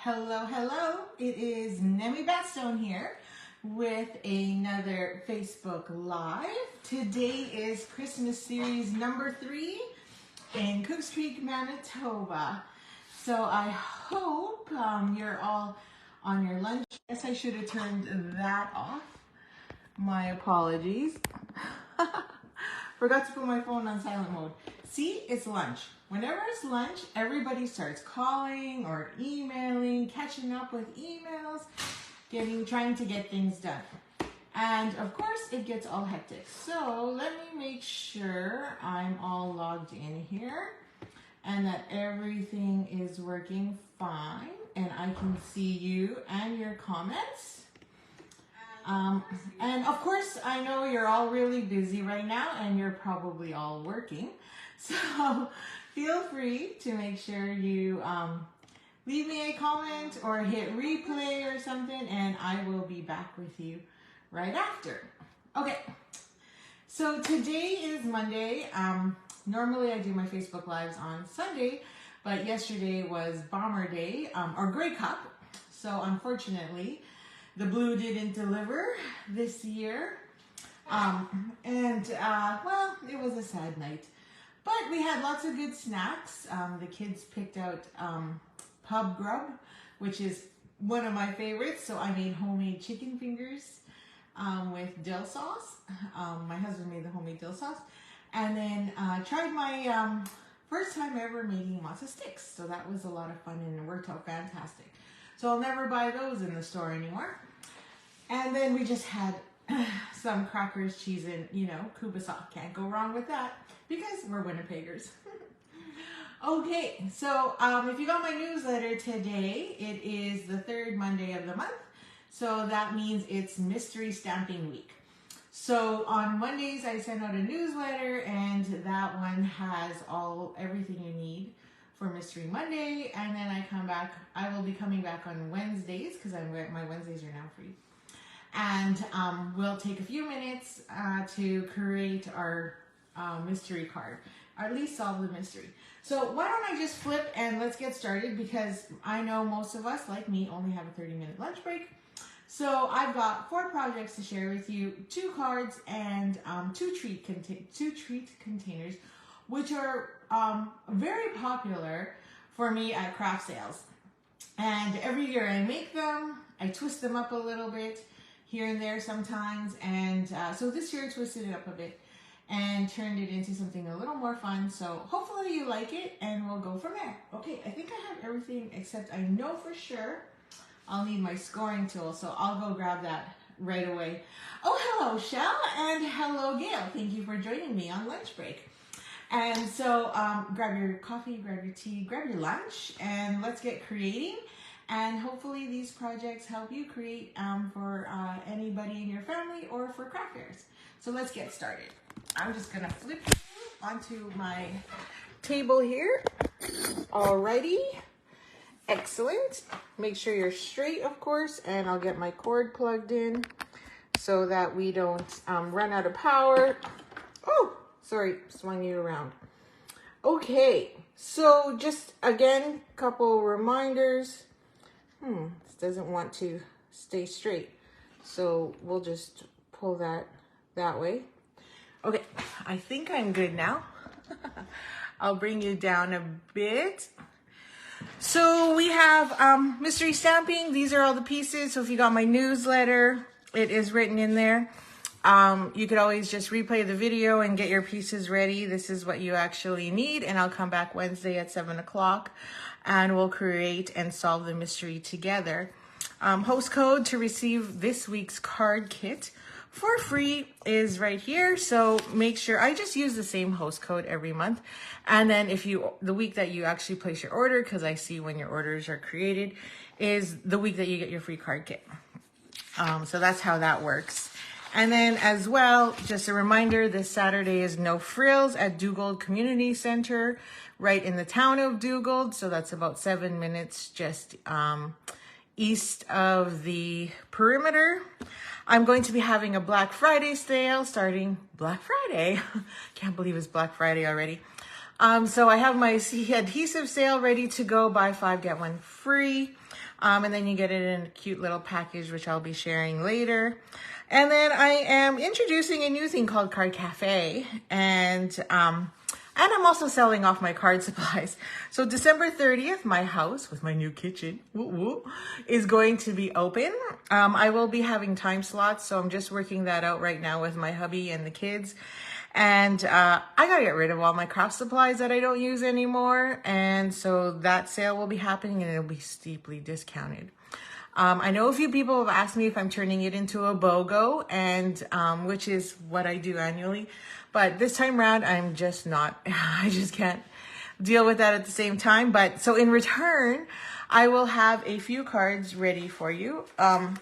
Hello, hello. It is Nemi Batstone here with another Facebook Live. Today is Christmas series number 3 in Cooks Creek, Manitoba. So I hope you're all on your lunch. I guess I should have turned that off. My apologies. Forgot to put my phone on silent mode. See, it's lunch. Whenever it's lunch, everybody starts calling or emailing, catching up with emails, trying to get things done. And of course, it gets all hectic. So let me make sure I'm all logged in here and that everything is working fine and I can see you and your comments. And of course, I know you're all really busy right now and you're probably all working. So feel free to make sure you leave me a comment or hit replay or something, and I will be back with you right after. Okay, so today is Monday. Normally I do my Facebook Lives on Sunday, but yesterday was Bomber Day, or Grey Cup. So unfortunately, the Blue didn't deliver this year. Well, it was a sad night. But we had lots of good snacks. The kids picked out pub grub, which is one of my favorites. So I made homemade chicken fingers with dill sauce. My husband made the homemade dill sauce. And then tried my first time ever making matzo sticks. So that was a lot of fun and it worked out fantastic. So I'll never buy those in the store anymore. And then we just had some crackers, cheese, and, kubasa. Can't go wrong with that because we're Winnipeggers. Okay, so if you got my newsletter today, it is the third Monday of the month. So that means it's mystery stamping week. So on Mondays, I send out a newsletter and that one has everything you need for Mystery Monday. And then I will be coming back on Wednesdays because my Wednesdays are now free. And we'll take a few minutes to create our mystery card, or at least solve the mystery. So why don't I just flip and let's get started, because I know most of us, like me, only have a 30-minute lunch break. So I've got 4 projects to share with you, 2 cards and 2 treat containers, which are very popular for me at craft sales. And every year I make them, I twist them up a little bit here and there sometimes, and so this year I twisted it up a bit and turned it into something a little more fun. So hopefully you like it and we'll go from there. Okay, I think I have everything except I know for sure I'll need my scoring tool, so I'll go grab that right away. Oh, hello Shell, and hello Gail. Thank you for joining me on lunch break. And so grab your coffee, grab your tea, grab your lunch, and let's get creating. And hopefully these projects help you create for anybody in your family or for craft fairs. So let's get started. I'm just gonna flip onto my table here. Alrighty, excellent. Make sure you're straight, of course, and I'll get my cord plugged in so that we don't run out of power. Oh, sorry, swung you around. Okay, so just again, couple reminders. This doesn't want to stay straight. So we'll just pull that way. Okay, I think I'm good now. I'll bring you down a bit. So we have mystery stamping. These are all the pieces. So if you got my newsletter, it is written in there. You could always just replay the video and get your pieces ready. This is what you actually need. And I'll come back Wednesday at 7 o'clock and we'll create and solve the mystery together. Host code to receive this week's card kit for free is right here. So make sure, I just use the same host code every month. And then the week that you actually place your order, because I see when your orders are created, is the week that you get your free card kit. So that's how that works. And then as well, just a reminder, this Saturday is No Frills at Dugald Community Center, right in the town of Dugald. So that's about 7 minutes just east of the perimeter. I'm going to be having a Black Friday sale starting Black Friday. Can't believe it's Black Friday already. So I have my adhesive sale ready to go, buy 5, get 1 free. And then you get it in a cute little package, which I'll be sharing later. And then I am introducing a new thing called Card Cafe. And I'm also selling off my card supplies. So December 30th, my house with my new kitchen is going to be open. I will be having time slots, so I'm just working that out right now with my hubby and the kids. And I gotta get rid of all my craft supplies that I don't use anymore. And so that sale will be happening and it'll be steeply discounted. I know a few people have asked me if I'm turning it into a BOGO, and which is what I do annually. But this time around, I'm just not, I just can't deal with that at the same time. But so in return, I will have a few cards ready for you. I've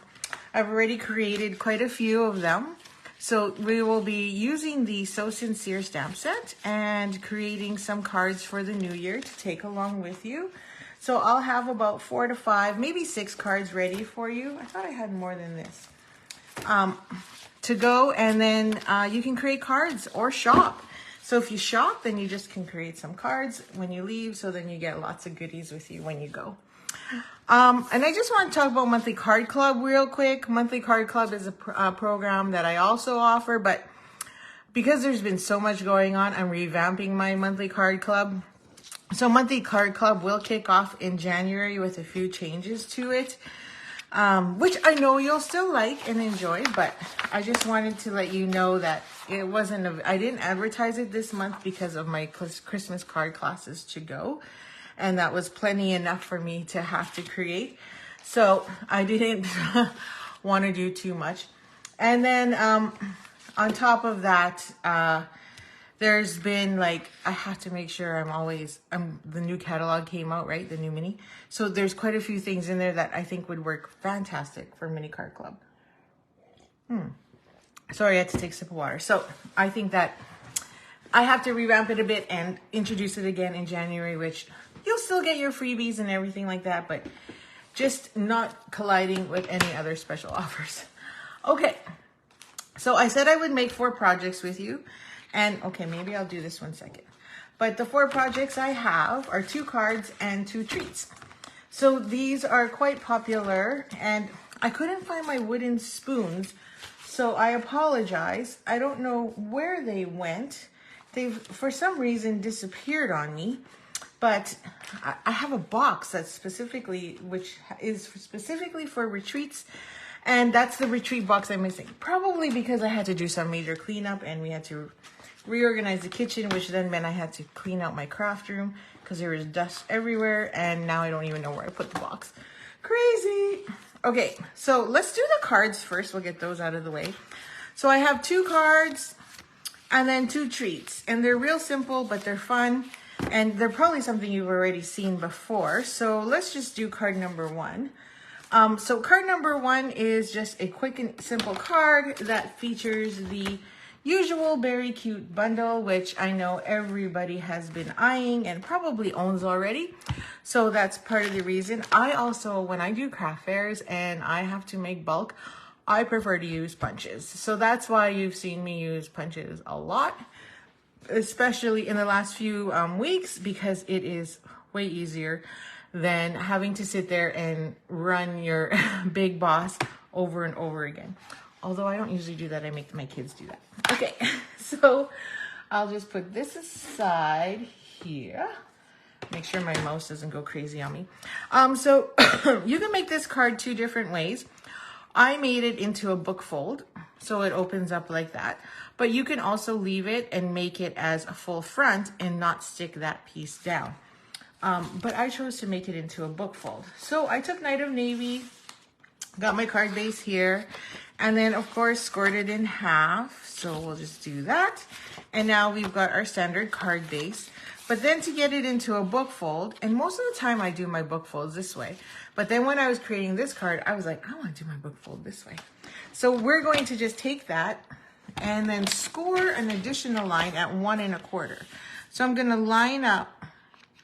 already created quite a few of them. So we will be using the So Sincere stamp set and creating some cards for the new year to take along with you. So I'll have about 4 to 5, maybe 6 cards ready for you. I thought I had more than this. To go, and then you can create cards or shop. So if you shop, then you just can create some cards when you leave, so then you get lots of goodies with you when you go. And I just want to talk about Monthly Card Club real quick. Monthly Card Club is a program that I also offer, but because there's been so much going on, I'm revamping my Monthly Card Club. So Monthly Card Club will kick off in January with a few changes to it. Which I know you'll still like and enjoy, but I just wanted to let you know that it wasn't, I didn't advertise it this month because of my Christmas card classes to go. And that was plenty enough for me to have to create. So I didn't want to do too much. And then on top of that, there's been like, I have to make sure the new catalog came out, right? The new mini. So there's quite a few things in there that I think would work fantastic for Mini Card Club. Sorry, I had to take a sip of water. So I think that I have to revamp it a bit and introduce it again in January, which you'll still get your freebies and everything like that, but just not colliding with any other special offers. Okay. So I said I would make 4 projects with you. And okay, maybe I'll do this one second. But the 4 projects I have are 2 cards and 2 treats. So these are quite popular, and I couldn't find my wooden spoons, so I apologize. I don't know where they went. They've, for some reason, disappeared on me. But I have a box that's which is specifically for retreats. And that's the retreat box I'm missing. Probably because I had to do some major cleanup and we had to reorganize the kitchen, which then meant I had to clean out my craft room because there was dust everywhere. And now I don't even know where I put the box. Crazy. Okay, so let's do the cards first. We'll get those out of the way. So I have 2 cards and then 2 treats. And they're real simple, but they're fun. And they're probably something you've already seen before. So let's just do card number 1. So card number 1 is just a quick and simple card that features the usual Beary Cute bundle, which I know everybody has been eyeing and probably owns already. So that's part of the reason. I also, when I do craft fairs and I have to make bulk, I prefer to use punches. So that's why you've seen me use punches a lot, especially in the last few weeks, because it is way easier than having to sit there and run your big boss over and over again. Although I don't usually do that, I make my kids do that. Okay, so I'll just put this aside here. Make sure my mouse doesn't go crazy on me. So you can make this card 2 different ways. I made it into a book fold, so it opens up like that. But you can also leave it and make it as a full front and not stick that piece down. But I chose to make it into a book fold. So I took Night of Navy, got my card base here, and then of course scored it in half. So we'll just do that. And now we've got our standard card base. But then to get it into a book fold, and most of the time I do my book folds this way. But then when I was creating this card, I was like, I want to do my book fold this way. So we're going to just take that and then score an additional line at 1 1/4. So I'm going to line up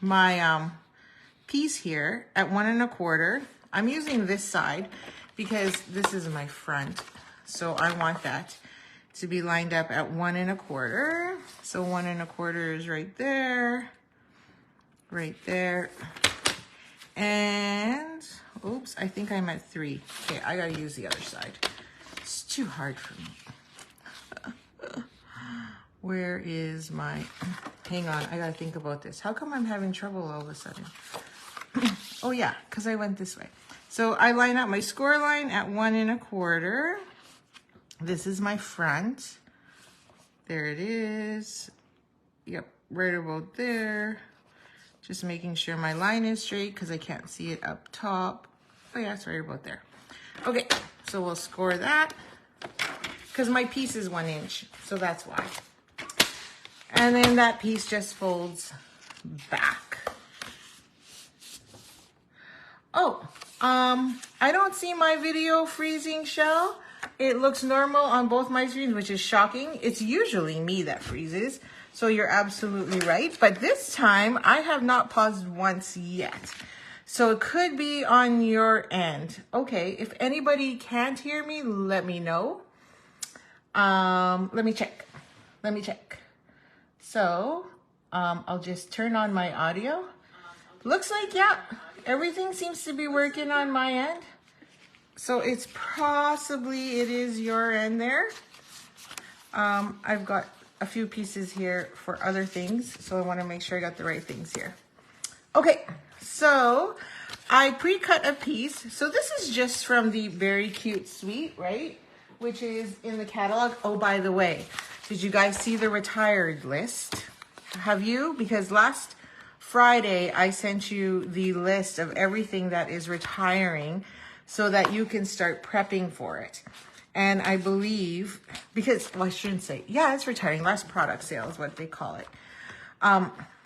my piece here at 1 1/4. I'm using this side because this is my front. So I want that to be lined up at 1 1/4. So 1 1/4 is right there, And, oops, I think I'm at 3. Okay, I gotta use the other side. It's too hard for me. Where is my, hang on, I gotta think about this. How come I'm having trouble all of a sudden? Oh yeah, because I went this way. So I line up my score line at 1 1/4. This is my front. There it is. Yep, right about there. Just making sure my line is straight because I can't see it up top. Oh yeah, it's right about there. Okay, so we'll score that because my piece is 1 inch, so that's why. And then that piece just folds back. Oh, I don't see my video freezing, Shell. It looks normal on both my screens, which is shocking. It's usually me that freezes, so you're absolutely right. But this time, I have not paused once yet. So it could be on your end. Okay, if anybody can't hear me, let me know. Let me check. So, I'll just turn on my audio. Looks like, yeah, everything seems to be working on my end. So it's possibly, it is your end there. I've got a few pieces here for other things, so I want to make sure I got the right things here. Okay, so I pre-cut a piece. So this is just from the Beary Cute suite, right? Which is in the catalog. Oh, by the way, did you guys see the retired list? Have you? Because last Friday, I sent you the list of everything that is retiring so that you can start prepping for it. And I believe, because, well, I shouldn't say, yeah, it's retiring. Last product sale is what they call it.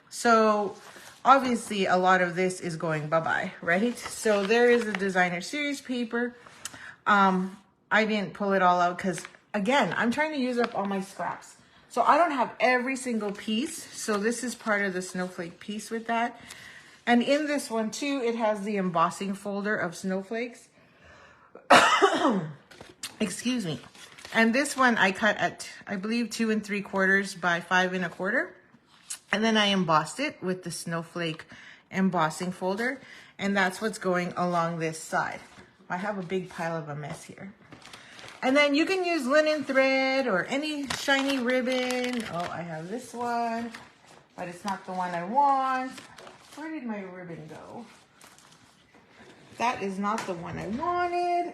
So obviously a lot of this is going bye-bye, right? So there is the designer series paper. I didn't pull it all out because, again, I'm trying to use up all my scraps. So I don't have every single piece. So this is part of the snowflake piece with that. And in this one too, it has the embossing folder of snowflakes. Excuse me. And this one I cut at, I believe, 2 3/4 by 5 1/4. And then I embossed it with the snowflake embossing folder. And that's what's going along this side. I have a big pile of a mess here. And then you can use linen thread or any shiny ribbon. Oh, I have this one, but it's not the one I want. Where did my ribbon go? That is not the one I wanted.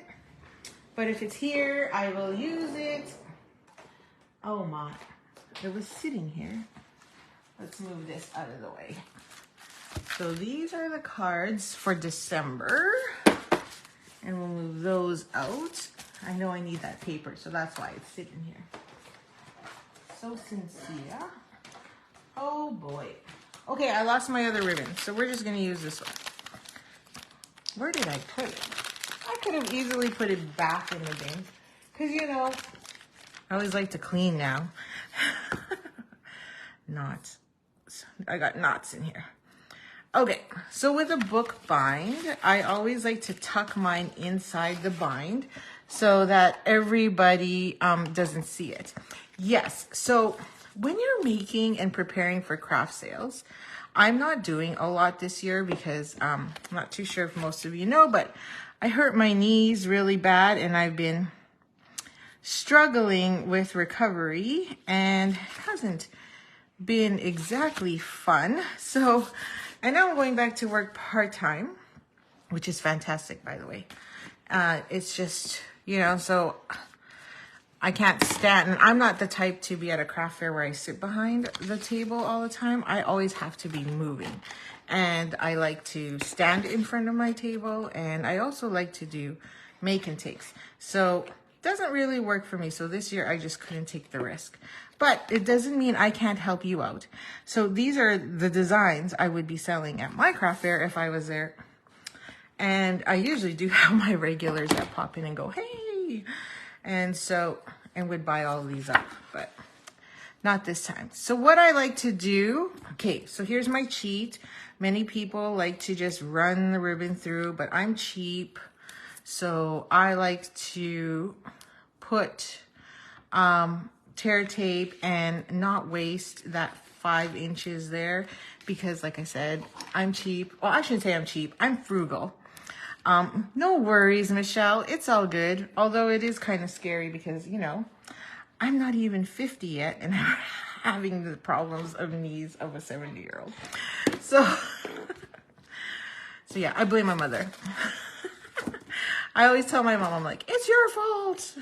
But if it's here, I will use it. Oh my, it was sitting here. Let's move this out of the way. So these are the cards for December. And we'll move those out. I know I need that paper, so that's why it's sitting here. So sincere. Oh boy. Okay, I lost my other ribbon, so we're just gonna use this one. Where did I put it? I could have easily put it back in the bin. Because, you know, I always like to clean now. Knots. I got knots in here. Okay, so with a book bind, I always like to tuck mine inside the bind so that everybody doesn't see it. Yes, so when you're making and preparing for craft sales, I'm not doing a lot this year because I'm not too sure if most of you know, but I hurt my knees really bad and I've been struggling with recovery and it hasn't been exactly fun. So I know I'm going back to work part-time, which is fantastic, by the way. It's just, you know, so I can't stand, and I'm not the type to be at a craft fair where I sit behind the table all the time. I always have to be moving. And I like to stand in front of my table, and I also like to do make and takes. So it doesn't really work for me. So this year I just couldn't take the risk. But it doesn't mean I can't help you out. So these are the designs I would be selling at my craft fair if I was there. And I usually do have my regulars that pop in and go, hey. And so, and would buy all these up, but not this time. So what I like to do, okay, so here's my cheat. Many people like to just run the ribbon through, but I'm cheap. So I like to put tear tape and not waste that 5 inches there because like I said, I'm cheap. Well, I shouldn't say I'm cheap. I'm frugal. No worries, Michelle. It's all good. Although it is kind of scary because, you know, I'm not even 50 yet and I'm having the problems of knees of a 70-year-old. So, so yeah, I blame my mother. I always tell my mom, I'm like, it's your fault.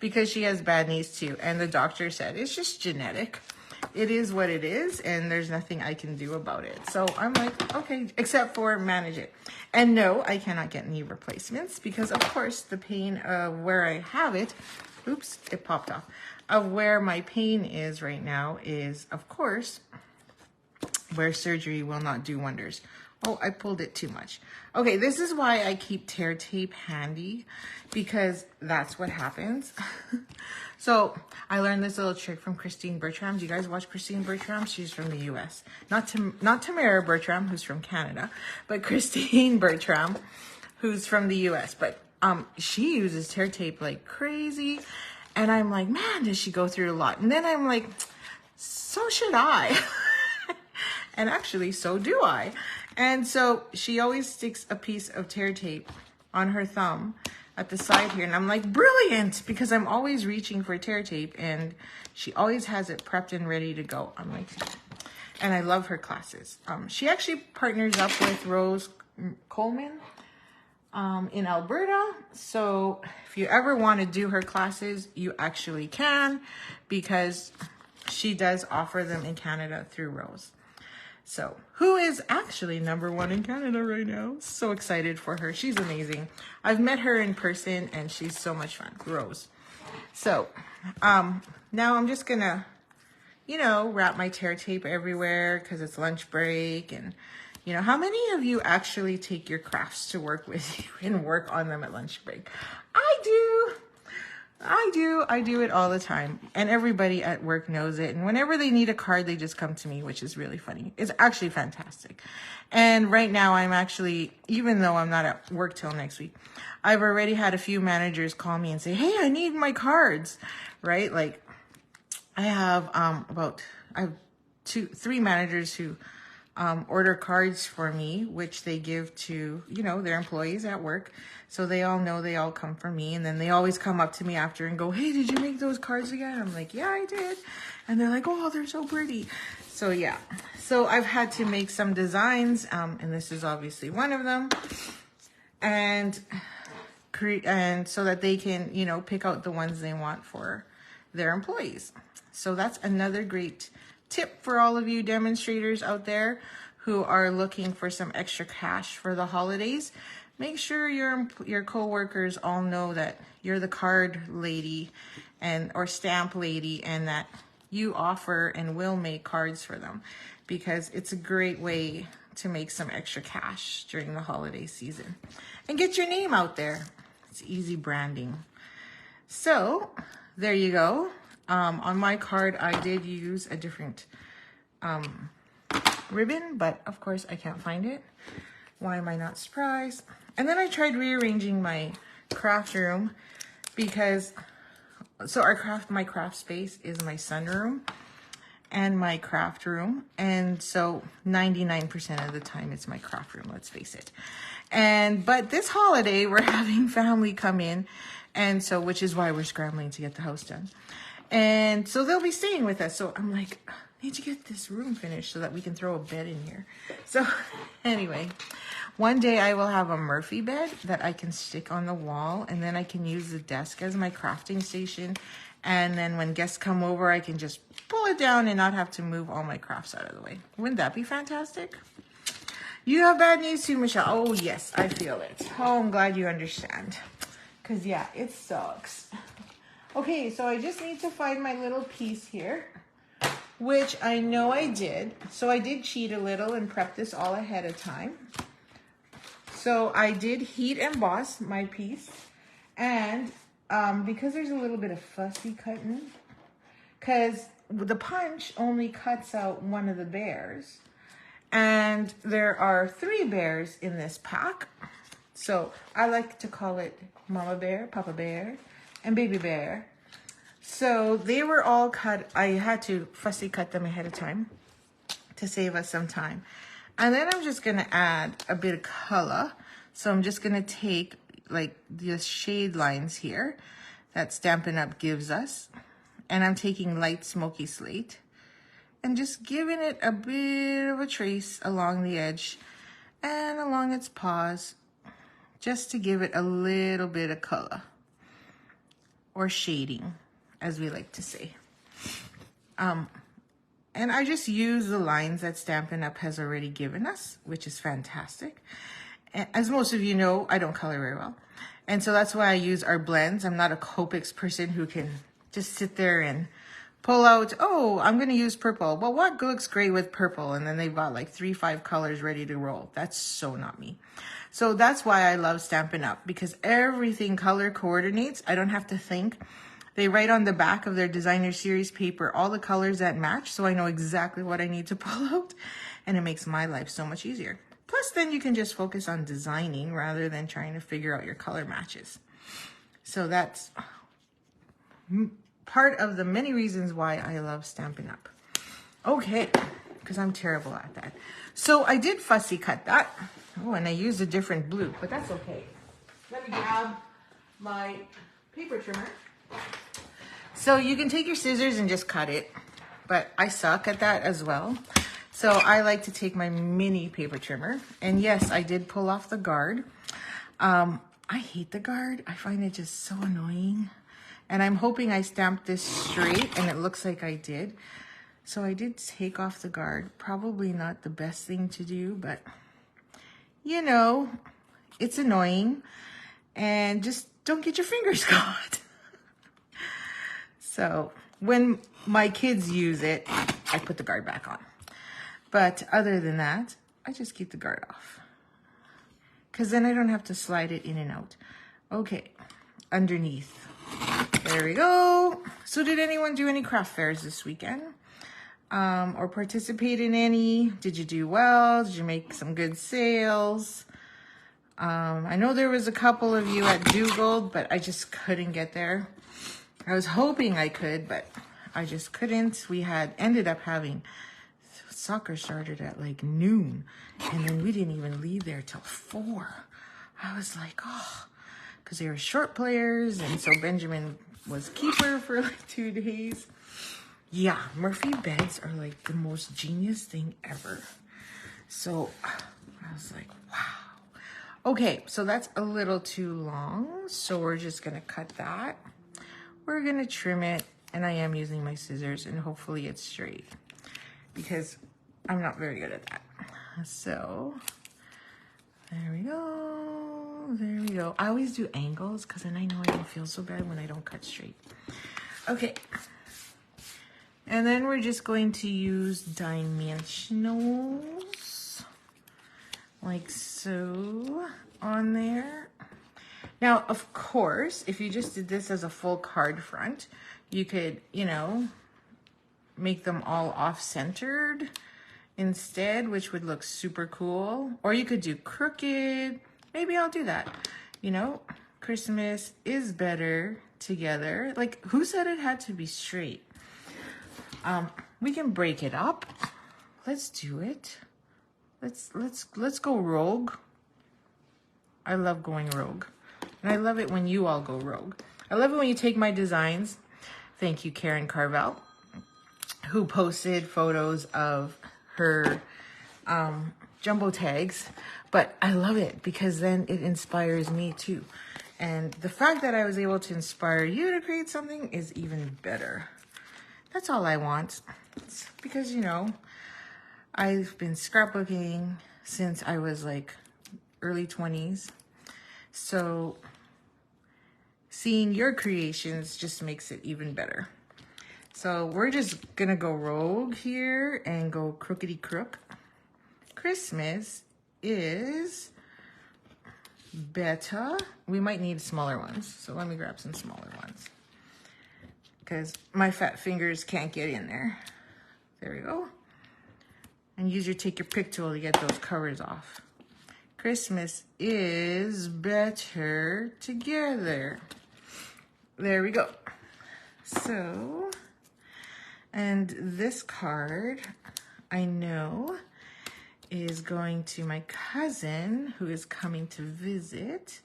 Because she has bad knees too. And the doctor said, it's just genetic. It is what it is. And there's nothing I can do about it. So I'm like, okay, except for manage it. And no, I cannot get knee replacements because of course the pain of where I have it, oops, it popped off, of where my pain is right now is of course where surgery will not do wonders. Oh, I pulled it too much. Okay, this is why I keep tear tape handy, because that's what happens. So I learned this little trick from Christine Bertram. Do you guys watch Christine Bertram? She's from the US. Not Tamara Bertram, who's from Canada, but Christine Bertram, who's from the US. But she uses tear tape like crazy. And I'm like, man, does she go through a lot? And then I'm like, so should I. And actually, so do I. And so she always sticks a piece of tear tape on her thumb at the side here. And I'm like, brilliant, because I'm always reaching for tear tape and she always has it prepped and ready to go. I'm like, and I love her classes. She actually partners up with Rose Coleman in Alberta. So if you ever want to do her classes, you actually can, because she does offer them in Canada through Rose. So, who is actually #1 in Canada right now. So excited for her. She's amazing. I've met her in person and she's so much fun. Rose. So, now I'm just gonna, you know, wrap my tear tape everywhere because it's lunch break. And, you know, how many of you actually take your crafts to work with you and work on them at lunch break? I do. I do it all the time. And everybody at work knows it. And whenever they need a card, they just come to me, which is really funny. It's actually fantastic. And right now I'm actually, even though I'm not at work till next week, I've already had a few managers call me and say, hey, I need my cards, right? Like I have three managers who order cards for me, which they give to, you know, their employees at work. So they all know they all come from me. And then they always come up to me after and go, hey, did you make those cards again? I'm like, yeah, I did. And they're like, oh, they're so pretty. So yeah, so I've had to make some designs. And this is obviously one of them. And so that they can, you know, pick out the ones they want for their employees. So that's another great tip for all of you demonstrators out there who are looking for some extra cash for the holidays. Make sure your co-workers all know that you're the card lady or stamp lady, and that you offer and will make cards for them, because it's a great way to make some extra cash during the holiday season and get your name out there. It's easy branding. So there you go. On my card, I did use a different ribbon, but of course I can't find it. Why am I not surprised? And then I tried rearranging my craft room, because so my craft space is my sunroom and my craft room. And so 99% of the time it's my craft room, let's face it. But this holiday we're having family come in, and so, which is why we're scrambling to get the house done. And so they'll be staying with us. So I'm like, I need to get this room finished so that we can throw a bed in here. So anyway, one day I will have a Murphy bed that I can stick on the wall, and then I can use the desk as my crafting station. And then when guests come over, I can just pull it down and not have to move all my crafts out of the way. Wouldn't that be fantastic? You have bad news too, Michelle. Oh yes, I feel it. Oh, I'm glad you understand. Because yeah, it sucks. Okay, so I just need to find my little piece here, which I know I did. So I did cheat a little and prep this all ahead of time. So I did heat emboss my piece. And because there's a little bit of fussy cutting, because the punch only cuts out one of the bears. And there are 3 bears in this pack. So I like to call it Mama Bear, Papa Bear, and Baby Bear. So they were all cut. I had to fussy cut them ahead of time to save us some time. And then I'm just gonna add a bit of color. So I'm just gonna take like the shade lines here that Stampin' Up! Gives us. And I'm taking light smoky slate and just giving it a bit of a trace along the edge and along its paws, just to give it a little bit of color, or shading, as we like to say. And I just use the lines that Stampin' Up! Has already given us, which is fantastic. As most of you know, I don't color very well. And so that's why I use our blends. I'm not a Copics person who can just sit there and pull out, oh, I'm going to use purple. Well, what looks great with purple? And then they've got like 3-5 colors ready to roll. That's so not me. So that's why I love Stampin' Up! Because everything color coordinates. I don't have to think. They write on the back of their designer series paper all the colors that match, so I know exactly what I need to pull out, and it makes my life so much easier. Plus, then you can just focus on designing rather than trying to figure out your color matches. So that's part of the many reasons why I love Stampin' Up! Okay, because I'm terrible at that. So I did fussy cut that. Oh, and I used a different blue, but that's okay. Let me grab my paper trimmer. So you can take your scissors and just cut it, but I suck at that as well. So I like to take my mini paper trimmer. And yes, I did pull off the guard. I hate the guard. I find it just so annoying. And I'm hoping I stamped this straight, and it looks like I did. So I did take off the guard. Probably not the best thing to do, but you know, it's annoying. And just don't get your fingers caught. So when my kids use it, I put the guard back on. But other than that, I just keep the guard off, because then I don't have to slide it in and out. Okay, underneath. There we go. So did anyone do any craft fairs this weekend? Or participate in any? Did you do well? Did you make some good sales? I know there was a couple of you at Dugald, but I just couldn't get there. I was hoping I could, but I just couldn't. We had ended up having soccer started at like noon, and then we didn't even leave there till 4. I was like, oh, because they were short players, and so Benjamin was keeper for like 2 days. Yeah, Murphy beds are like the most genius thing ever. So I was like, wow. Okay, so that's a little too long, so we're just gonna cut that. We're gonna trim it, and I am using my scissors, and hopefully it's straight, because I'm not very good at that. So there we go, there we go. I always do angles, because then I know I don't feel so bad when I don't cut straight. Okay, and then we're just going to use dimensionals, like so, on there. Now, of course, if you just did this as a full card front, you could, you know, make them all off-centered instead, which would look super cool. Or you could do crooked. Maybe I'll do that. You know, Christmas is better together. Like, who said it had to be straight? We can break it up. Let's do it. Let's go rogue. I love going rogue. And I love it when you all go rogue. I love it when you take my designs. Thank you, Karen Carvel, who posted photos of her jumbo tags. But I love it because then it inspires me too. And the fact that I was able to inspire you to create something is even better. That's all I want. It's because, you know, I've been scrapbooking since I was like early 20s. So seeing your creations just makes it even better. So we're just gonna go rogue here and go crookedy crook. Christmas is better. We might need smaller ones. So let me grab some smaller ones, because my fat fingers can't get in there. There we go. And use your take your pick tool to get those covers off. Christmas is better together. There we go. So, and this card, I know is going to my cousin who is coming to visit.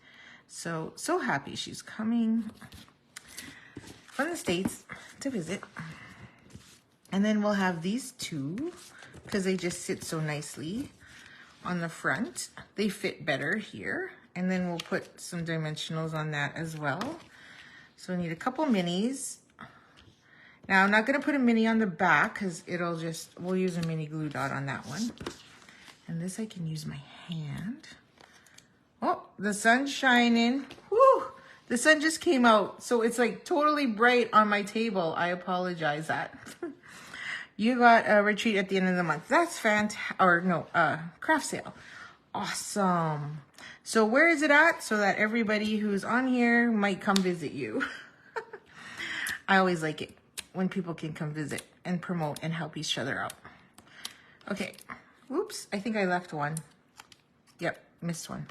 So happy she's coming from the States to visit. And then we'll have these two because they just sit so nicely on the front. They fit better here. And then we'll put some dimensionals on that as well. So we need a couple minis. Now I'm not gonna put a mini on the back because we'll use a mini glue dot on that one. And this I can use my hand. Oh, the sun's shining. Woo! The sun just came out, so it's like totally bright on my table. I apologize that. You got a retreat at the end of the month. That's fantastic. Or no, craft sale. Awesome. So where is it at? So that everybody who's on here might come visit you. I always like it when people can come visit and promote and help each other out. Okay. Whoops, I think I left one. Yep, missed one.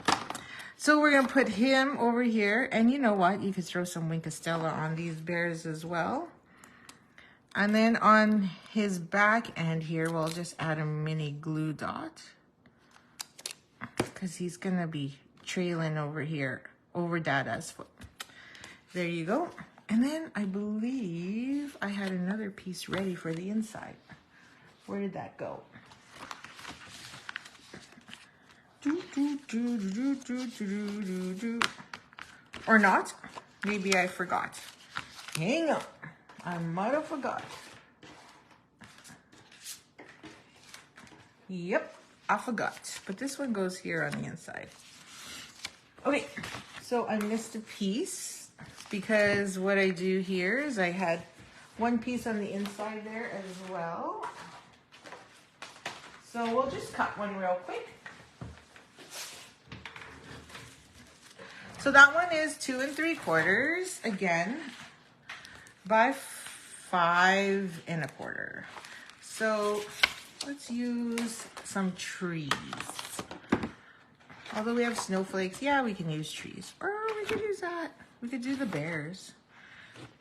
So we're gonna put him over here, and you know what? You could throw some Wink Stella on these bears as well. And then on his back end here, we'll just add a mini glue dot because he's gonna be trailing over here, over Dada's foot. There you go. And then I believe I had another piece ready for the inside. Where did that go? Or not. Maybe I forgot. Hang on. I might have forgot. Yep, I forgot. But this one goes here on the inside. Okay, so I missed a piece because what I do here is I had one piece on the inside there as well. So we'll just cut one real quick. So that one is 2 3/4 again by 5 1/4. So let's use some trees. Although we have snowflakes, yeah, we can use trees. Or we could use that. We could do the bears.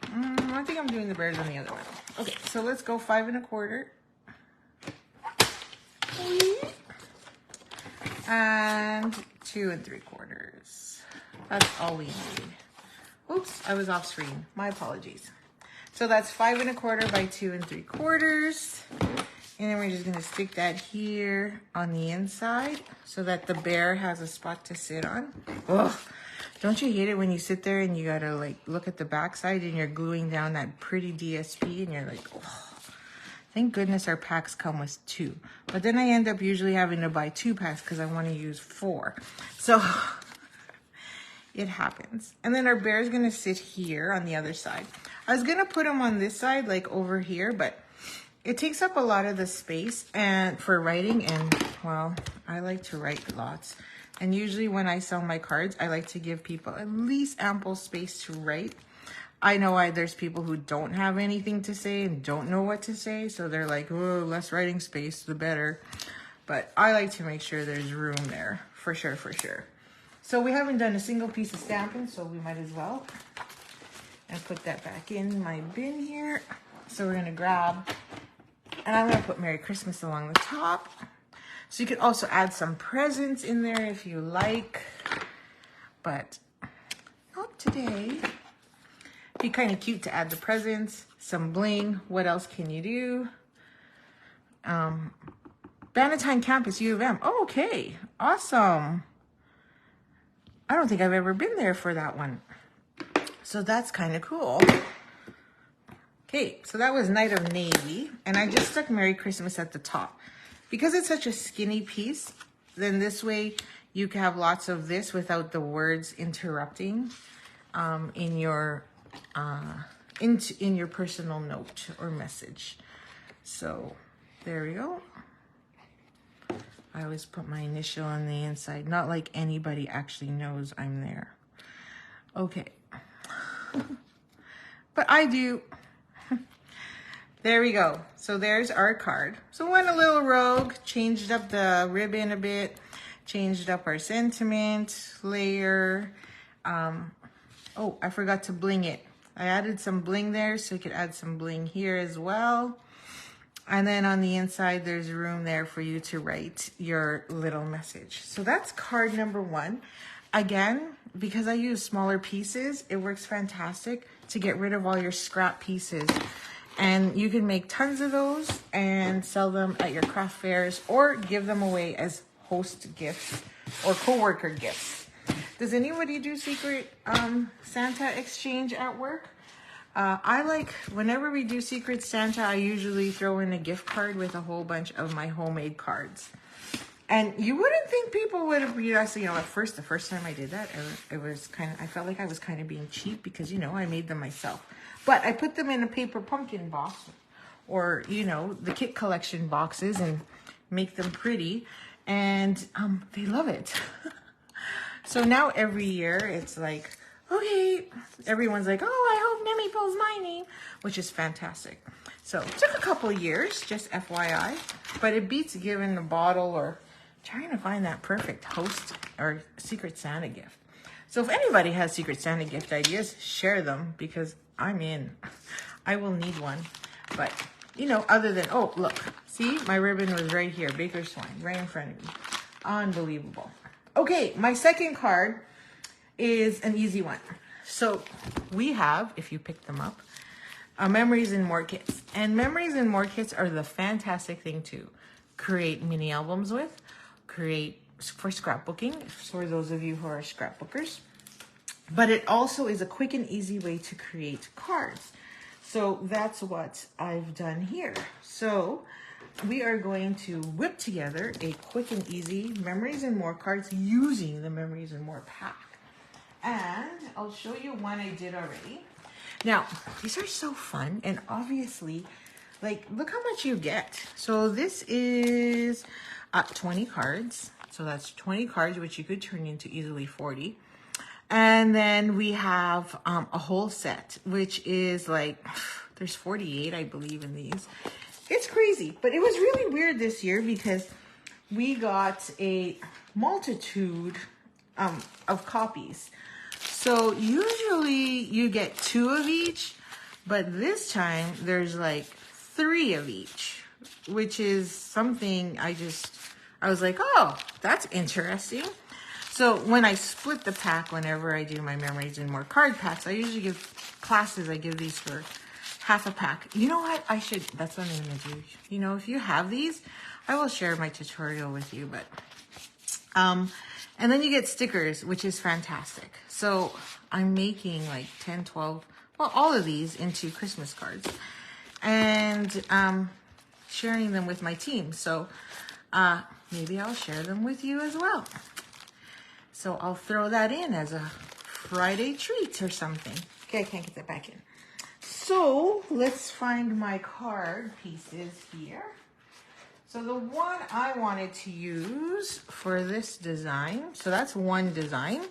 I think I'm doing the bears on the other one. Okay, so let's go 5 1/4. And 2 3/4. That's all we need. Oops, I was off screen. My apologies. So that's 5 1/4 by 2 3/4. And then we're just gonna stick that here on the inside so that the bear has a spot to sit on. Ugh, don't you hate it when you sit there and you gotta like look at the backside and you're gluing down that pretty DSP and you're like, oh. Thank goodness our packs come with 2. But then I end up usually having to buy 2 packs because I want to use 4. So it happens. And then our bear is going to sit here on the other side. I was going to put him on this side, like over here, but it takes up a lot of the space and for writing. And, well, I like to write lots. And usually when I sell my cards, I like to give people at least ample space to write. I know there's people who don't have anything to say and don't know what to say. So they're like, oh, less writing space, the better. But I like to make sure there's room there, for sure, for sure. So we haven't done a single piece of stamping, so we might as well. And put that back in my bin here. So we're gonna grab, and I'm gonna put Merry Christmas along the top. So you could also add some presents in there if you like, but not today. Be kind of cute to add the presents, some bling. What else can you do? Bannatyne Campus, U of M. Oh, okay, awesome. I don't think I've ever been there for that one. So that's kind of cool. Okay, so that was Night of Navy. And I just stuck Merry Christmas at the top. Because it's such a skinny piece, then this way you can have lots of this without the words interrupting in your personal note or message. So there we go. I always put my initial on the inside, not like anybody actually knows I'm there. Okay. But I do. There we go. So there's our card. So went a little rogue, changed up the ribbon a bit, changed up our sentiment layer. Oh, I forgot to bling it. I added some bling there, so you could add some bling here as well. And then on the inside, there's room there for you to write your little message. So that's card number 1. Again, because I use smaller pieces, it works fantastic to get rid of all your scrap pieces. And you can make tons of those and sell them at your craft fairs or give them away as host gifts or co-worker gifts. Does anybody do Secret Santa exchange at work? I like, whenever we do Secret Santa, I usually throw in a gift card with a whole bunch of my homemade cards. And you wouldn't think people would have, you know, the first time I did that, it was kind of, I felt like I was kind of being cheap because, you know, I made them myself. But I put them in a paper pumpkin box or, you know, the kit collection boxes and make them pretty. And they love it. So now every year it's like, okay, everyone's like, oh, I hope Nemi pulls my name, which is fantastic. So it took a couple years, just FYI, but it beats giving the bottle or trying to find that perfect host or Secret Santa gift. So if anybody has Secret Santa gift ideas, share them because I'm in. I will need one. But, you know, other than, oh, look, see, my ribbon was right here, Baker's Twine, right in front of me. Unbelievable. Okay, my second card is an easy one. So we have, if you pick them up, Memories and More kits. And Memories and More kits are the fantastic thing to create mini albums with, create for scrapbooking, for those of you who are scrapbookers. But it also is a quick and easy way to create cards. So that's what I've done here. So we are going to whip together a quick and easy Memories and More cards using the Memories and More pack. And I'll show you one I did already. Now, these are so fun. And obviously, like, look how much you get. So this is 20 cards. So that's 20 cards, which you could turn into easily 40. And then we have a whole set, which is like, there's 48, I believe, in these. It's crazy, but it was really weird this year because we got a multitude of copies. So usually you get 2 of each, but this time there's like 3 of each, which is something I was like, oh, that's interesting. So when I split the pack, whenever I do my Memories and More card packs, I usually give classes, I give these for half a pack. You know what? That's what I'm going to do. You know, if you have these, I will share my tutorial with you, but, and then you get stickers, which is fantastic. So I'm making like 10, 12, well, all of these into Christmas cards and, sharing them with my team. So, maybe I'll share them with you as well. So I'll throw that in as a Friday treat or something. Okay, I can't get that back in. So let's find my card pieces here. So the one I wanted to use for this design, so that's one design.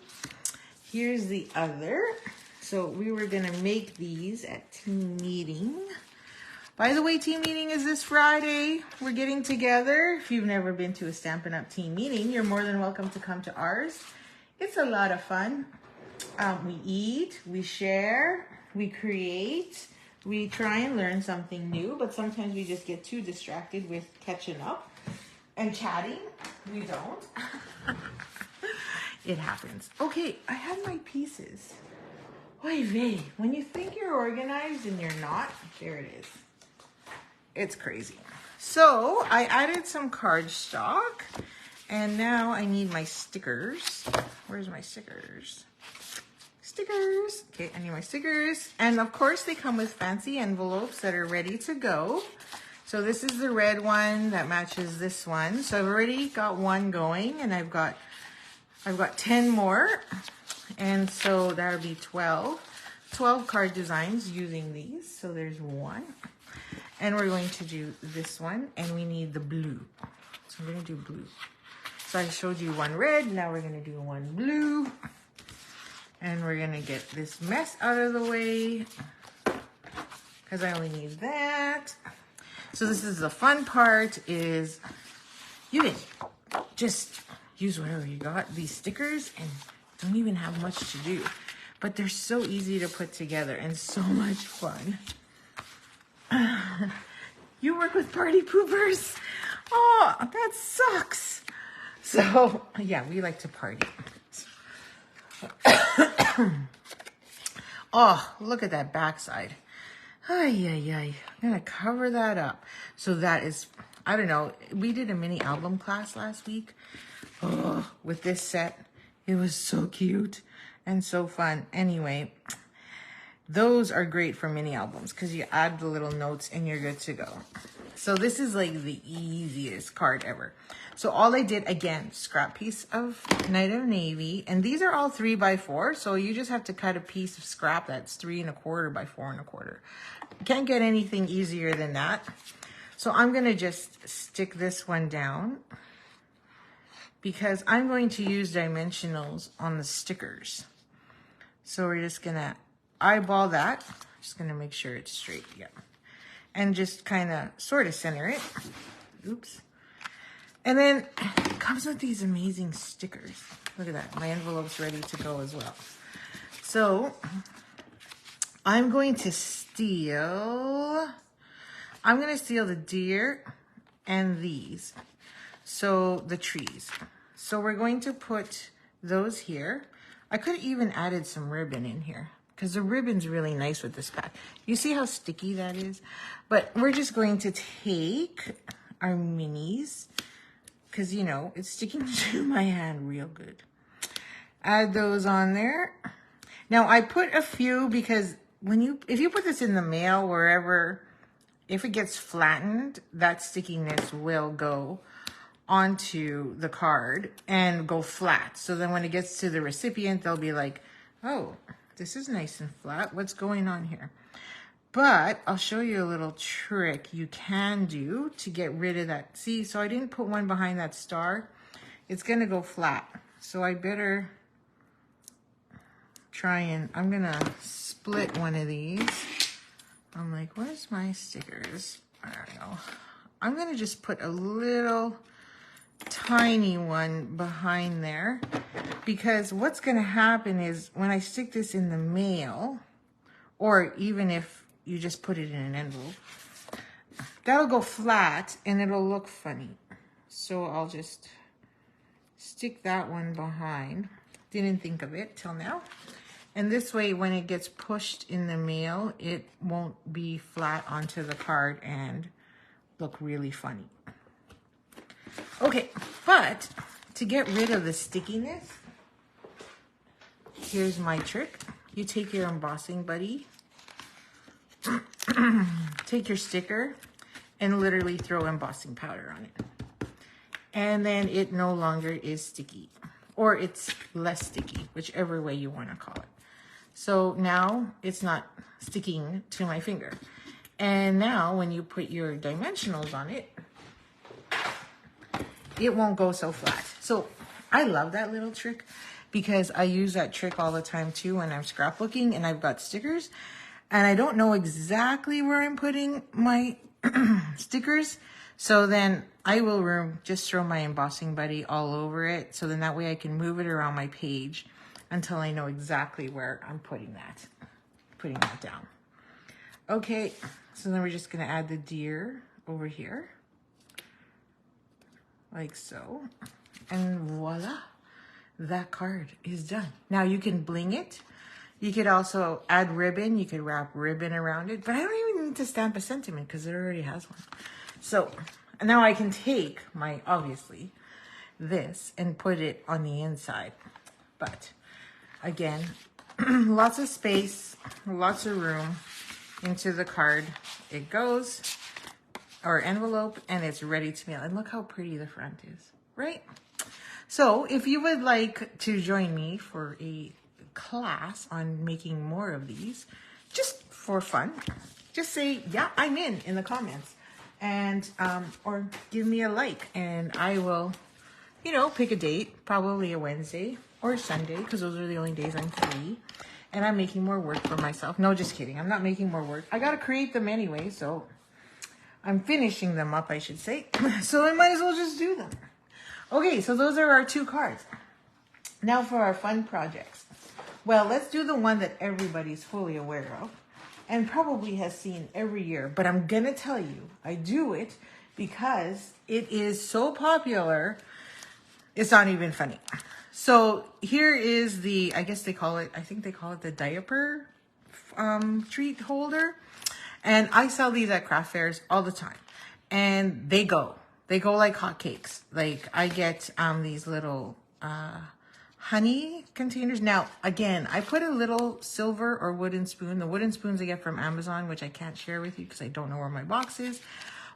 Here's the other. So we were gonna make these at team meeting. By the way, team meeting is this Friday. We're getting together. If you've never been to a Stampin' Up! Team meeting, you're more than welcome to come to ours. It's a lot of fun. We eat, we share, we create, we try and learn something new, but sometimes we just get too distracted with catching up and chatting. We don't. It happens. Okay, I have my pieces. Oy vey, when you think you're organized and you're not, there it is. It's crazy. So I added some cardstock and now I need my stickers. Where's my stickers? Stickers. Okay, I need my stickers. And of course they come with fancy envelopes that are ready to go. So this is the red one that matches this one. So I've already got one going and I've got 10 more. And so that would be 12 card designs using these. So there's one. And we're going to do this one, and we need the blue. So I'm going to do blue. So I showed you one red, now we're going to do one blue. And we're going to get this mess out of the way, because I only need that. So this is the fun part, is you can just use whatever you got. These stickers, and don't even have much to do. But they're so easy to put together, and so much fun. You work with party poopers? Oh, that sucks. So, yeah, we like to party. Oh, look at that backside. Ay, ay, ay. I'm going to cover that up. So that is, I don't know, we did a mini album class last week. Oh, with this set. It was so cute and so fun. Anyway, those are great for mini albums because you add the little notes and you're good to go. So this is like the easiest card ever. So all I did, again, scrap piece of Night of Navy. And these are all 3x4. So you just have to cut a piece of scrap that's 3 1/4 by 4 1/4. Can't get anything easier than that. So I'm going to just stick this one down because I'm going to use dimensionals on the stickers. So we're just going to eyeball that. Just going to make sure it's straight. Yeah. And just kind of sort of center it. Oops. And then it comes with these amazing stickers. Look at that. My envelope's ready to go as well. So I'm going to steal the deer and these. So the trees. So we're going to put those here. I could have even added some ribbon in here because the ribbon's really nice with this pack. You see how sticky that is? But we're just going to take our minis because, you know, it's sticking to my hand real good. Add those on there. Now, I put a few because if you put this in the mail, wherever, if it gets flattened, that stickiness will go onto the card and go flat. So then when it gets to the recipient, they'll be like, oh, this is nice and flat. What's going on here? But I'll show you a little trick you can do to get rid of that. See, so I didn't put one behind that star. It's going to go flat. So I better try and, I'm going to split one of these. I'm like, where's my stickers? I don't know. I'm going to just put a little tiny one behind there because what's going to happen is when I stick this in the mail, or even if you just put it in an envelope, that'll go flat and it'll look funny. So I'll just stick that one behind. Didn't think of it till now. And this way, when it gets pushed in the mail, it won't be flat onto the card and look really funny. Okay, but to get rid of the stickiness, here's my trick. You take your embossing buddy, take your sticker, and literally throw embossing powder on it. And then it no longer is sticky, or it's less sticky, whichever way you want to call it. So now it's not sticking to my finger. And now when you put your dimensionals on it, it won't go so flat. So I love that little trick because I use that trick all the time too when I'm scrapbooking and I've got stickers and I don't know exactly where I'm putting my stickers. So then I will just throw my embossing buddy all over it. So then that way I can move it around my page until I know exactly where I'm putting that down. Okay, so then we're just gonna add the deer over here, like so, and voila, that card is done. Now you can bling it. You could also add ribbon. You could wrap ribbon around it, but I don't even need to stamp a sentiment because it already has one. So now I can take my, obviously, this and put it on the inside. But again, lots of space, lots of room into the card. It goes, or envelope, and it's ready to mail. And look how pretty the front is, right? So if you would like to join me for a class on making more of these, just for fun, just say, yeah, I'm in the comments. And, or give me a like, and I will, you know, pick a date, probably a Wednesday or Sunday, because those are the only days I'm free. And I'm making more work for myself. No, just kidding. I'm not making more work. I got to create them anyway, so I'm finishing them up, I should say. So I might as well just do them. Okay, so those are our 2 cards. Now for our fun projects. Well, let's do the one that everybody's fully aware of. and probably has seen every year, but I'm gonna tell you, I do it because it is so popular, it's not even funny. So here is the, I guess they call it, I think they call it the diaper treat holder. And I sell these at craft fairs all the time. And they go like hotcakes. Like I get these little honey containers. Now, again, I put a little silver or wooden spoon. The wooden spoons I get from Amazon, which I can't share with you because I don't know where my box is.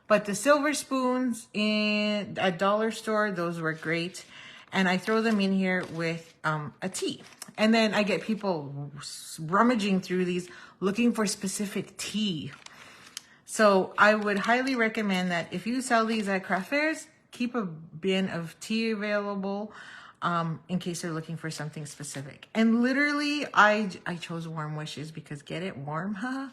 But the silver spoons in a dollar store, those work great. And I throw them in here with a tea. And then I get people rummaging through these looking for specific tea. So I would highly recommend that if you sell these at craft fairs, keep a bin of tea available in case they're looking for something specific. And literally, I chose Warm Wishes because get it warm, huh?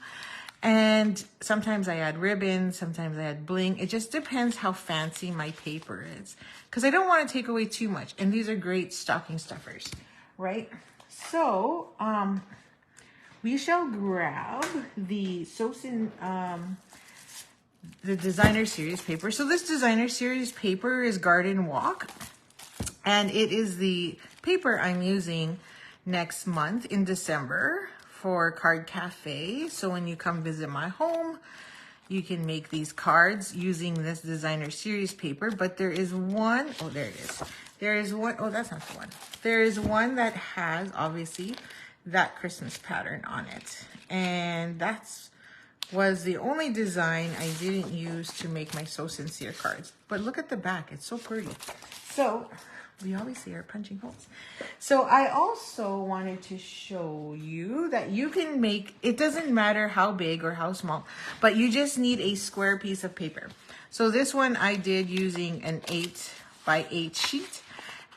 And sometimes I add ribbons, sometimes I add bling. It just depends how fancy my paper is because I don't want to take away too much. And these are great stocking stuffers, right? So we shall grab the the designer series paper. So this designer series paper is Garden Walk, and it is the paper I'm using next month in December for Card Cafe. So when you come visit my home, you can make these cards using this designer series paper. But there is one, oh, there it is. There is one, oh, that's not the one. There is one that has, obviously, that Christmas pattern on it. And that's was the only design I didn't use to make my So Sincere cards. But look at the back, it's so pretty. So we always see our punching holes. So I also wanted to show you that you can make, it doesn't matter how big or how small, but you just need a square piece of paper. So this one I did using an 8x8 sheet.